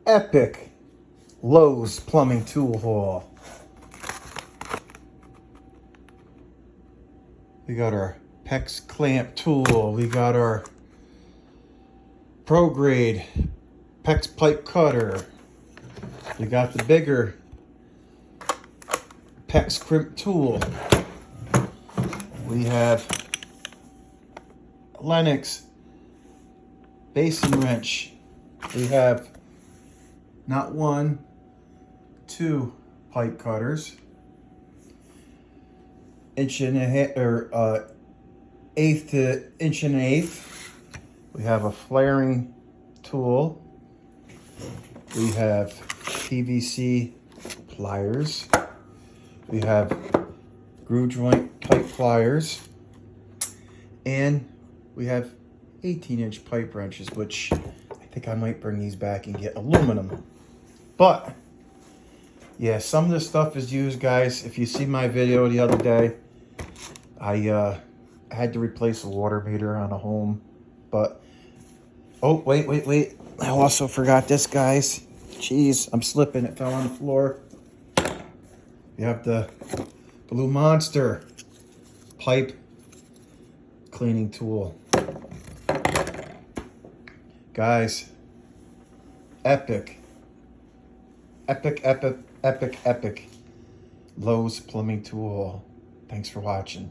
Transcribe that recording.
epic Lowe's plumbing tool haul. We got our PEX clamp tool. We got our Pro Grade PEX pipe cutter. We got the bigger PEX crimp tool. We have Lennox basin wrench. We have not one, two pipe cutters, inch and a half, or eighth to inch and an eighth. We have a flaring tool. We have PVC pliers. We have groove joint pipe pliers, and we have 18-inch pipe wrenches, which I think I might bring these back and get aluminum. But yeah, some of this stuff is used, guys. If you see my video the other day, I had to replace a water meter on a home. But oh, wait, I also forgot this, guys. Jeez, I'm slipping. It fell on the floor. You have the Blue Monster pipe cleaning tool. Guys, epic Lowe's plumbing tool. Thanks for watching.